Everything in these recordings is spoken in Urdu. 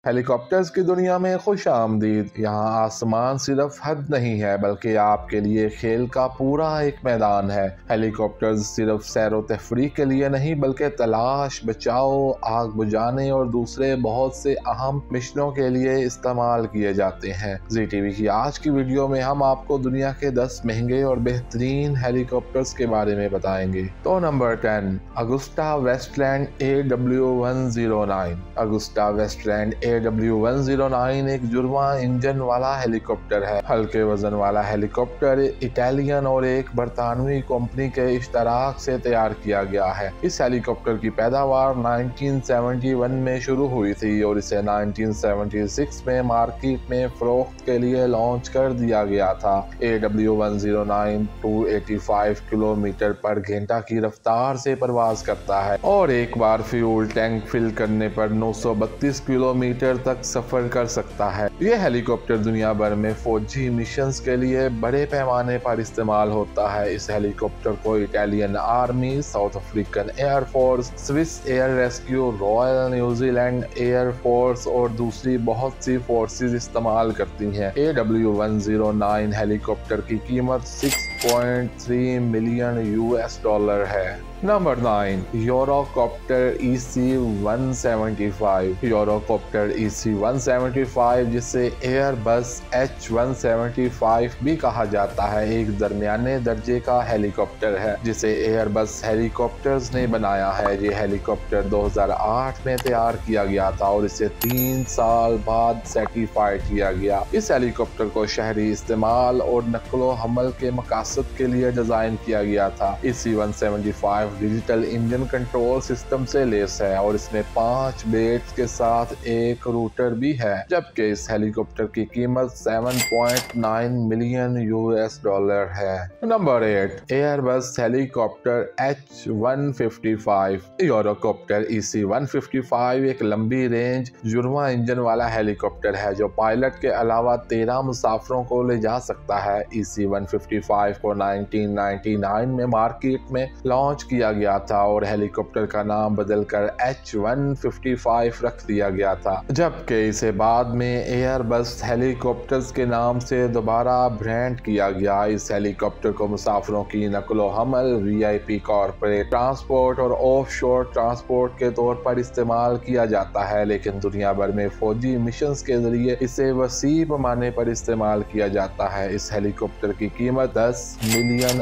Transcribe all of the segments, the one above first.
ہیلی کاپٹرز کی دنیا میں خوش آمدید۔ یہاں آسمان صرف حد نہیں ہے بلکہ آپ کے لیے کھیل کا پورا ایک میدان ہے۔ ہیلی کاپٹرز صرف سیر و تفریح کے لیے نہیں بلکہ تلاش، بچاؤ، آگ بجھانے اور دوسرے بہت سے اہم مشنوں کے لیے استعمال کیے جاتے ہیں۔ زی ٹی وی کی آج کی ویڈیو میں ہم آپ کو دنیا کے 10 مہنگے اور بہترین ہیلی کاپٹرز کے بارے میں بتائیں گے۔ تو number 10، Agusta Westland AW109۔ Agusta Westland AW109 ایک جرواں انجن والا ہیلی کاپٹر ہے۔ ہلکے وزن والا ہیلی کاپٹر اٹالین اور ایک برطانوی کمپنی کے اشتراک سے تیار کیا گیا ہے۔ اس ہیلی کاپٹر کی پیداوار 1971 میں شروع ہوئی تھی اور اسے 1976 میں مارکیٹ میں فروخت کے لیے لانچ کر دیا گیا تھا۔ AW109 285 کلومیٹر پر گھنٹہ کی رفتار سے پرواز کرتا ہے اور ایک بار فیول ٹینک فل کرنے پر 932 کلومیٹر تک سفر کر سکتا ہے۔ یہ ہیلی کاپٹر دنیا بھر میں فوجی مشنز کے لیے بڑے پیمانے پر استعمال ہوتا ہے۔ اس ہیلی کاپٹر کو Italian army, South African air force, Swiss air rescue, Royal New Zealand air force اور دوسری بہت سی فورسز استعمال کرتی ہیں۔ AW109 ہیلی کاپٹر کی قیمت $6.3 ملین ہے۔ Number 9، euro copter EC175۔ Euro copter EC175 جسے ایئر بس H175 بھی کہا جاتا ہے، ایک درمیانے درجے کا ہیلی کاپٹر ہے جسے ایئر بس ہیلی کاپٹرز نے بنایا ہے۔ یہ ہیلی کاپٹر 2008 میں تیار کیا گیا تھا اور اسے 3 سال بعد سرٹیفائیڈ کیا گیا۔ اس ہیلی کاپٹر کو شہری استعمال اور نقل و حمل کے مقاصد کے لیے ڈیزائن کیا گیا تھا۔ EC175 digital engine control system سے لیس ہے اور اس میں 5 بلیڈز کے ساتھ ایک روٹر بھی ہے، جبکہ اس ہیلی کاپٹر کی قیمت $7.9 ملین ہے۔ نمبر 8، ایئر بس ہیلی copter H155۔ Euro copter EC155 ایک لمبی رینج جرواں انجن والا ہیلی کاپٹر ہے جو پائلٹ کے علاوہ 13 مسافروں کو لے جا سکتا ہے۔ EC155 کو 1999 میں مارکیٹ میں لانچ کیا گیا تھا اور ہیلی کاپٹر کا نام بدل کر H155 رکھ دیا گیا تھا، جبکہ اسے بعد میں ایئر بس ہیلی کاپٹرز کے نام سے دوبارہ برانڈ کیا گیا۔ اس ہیلی کاپٹر کو مسافروں کی نقل و حمل، VIP کارپوریٹ ٹرانسپورٹ اور آف شور ٹرانسپورٹ کے طور پر استعمال کیا جاتا ہے، لیکن دنیا بھر میں فوجی مشنز کے ذریعے اسے وسیع پیمانے پر استعمال کیا جاتا ہے۔ اس ہیلی کاپٹر کی قیمت $10 ملین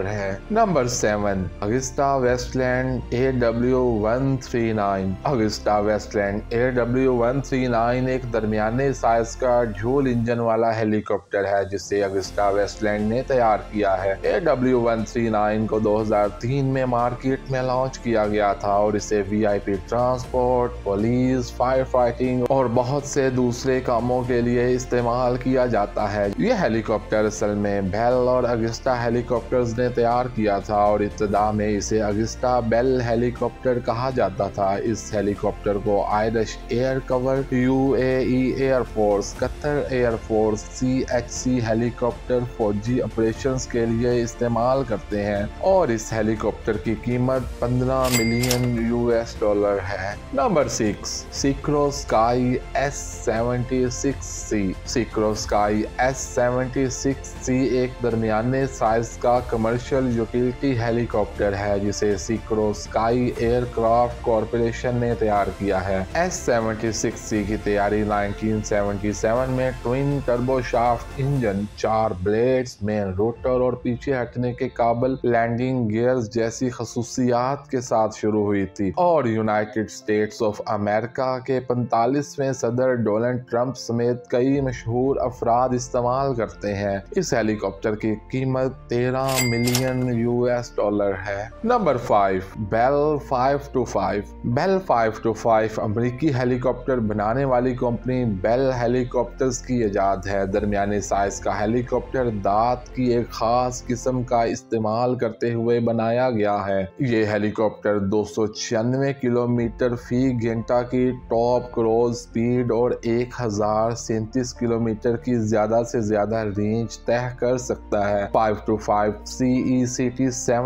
ہے۔ Number 7، Agusta Westland AW139۔ Agusta Westland AW139 ایک درمیانے سائز کا ڈیول انجن والا ہیلی کاپٹر ہے جسے اگسٹا ویسٹ لینڈ نے تیار کیا ہے۔ AW139 کو 2003 میں مارکیٹ میں لانچ کیا گیا تھا اور اسے VIP transport, police, fire fighting اور بہت سے دوسرے کاموں کے لیے استعمال کیا جاتا ہے۔ یہ ہیلی کاپٹر اصل میں بیل اور اگسٹا ہیلی کاپٹرز نے تیار کیا تھا اور ابتدا میں اسے اگسٹا بیل ہیلی کاپٹر کہا جاتا تھا۔ اس ہیلی کاپٹر کو آئرش ایئر کور، UAE ایئر فورس، قطر ایئر فورس، CHC ہیلی کاپٹر فوجی آپریشنز کے لیے استعمال کرتے ہیں اور اس ہیلی کاپٹر کی قیمت $15 ملین ہے۔ Number 6، Sikorsky S76C۔ Sikorsky S76C ایک درمیانے سائز کا کمرشل یوٹیلٹی ہیلی کاپٹر ہے جسے Sikorsky aircraft corporation نے تیار کیا ہے۔ S76C کی تیاری 1977 میں twin turbo shaft engine, 4 blades, main rotor اور پیچھے ہٹنے کے قابل لینڈنگ گیئرز جیسی خصوصیات کے ساتھ شروع ہوئی تھی اور یونائٹڈ اسٹیٹس آف امریکہ کے 45ویں صدر ڈونلڈ ٹرمپ سمیت کئی مشہور افراد استعمال کرتے ہیں۔ اس ہیلی کاپٹر کی قیمت $13 ملین ہے۔ نمبر 5، بیل 525۔ بیل 525 امریکی ہیلی کاپٹر بنانے والی کمپنی بیل ہیلی کاپٹرز کی ایجاد ہے۔ درمیانے سائز کا ہیلی کاپٹر دھات کی ایک خاص قسم کا استعمال کرتے ہوئے بنایا گیا ہے۔ یہ ہیلی کاپٹر 296 کلومیٹر فی گھنٹہ کی ٹاپ کروز سپیڈ اور 1037 کلومیٹر کی زیادہ سے زیادہ رینج طے کر سکتا ہے۔ 525 CECT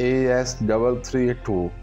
AS332।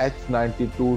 H92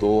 2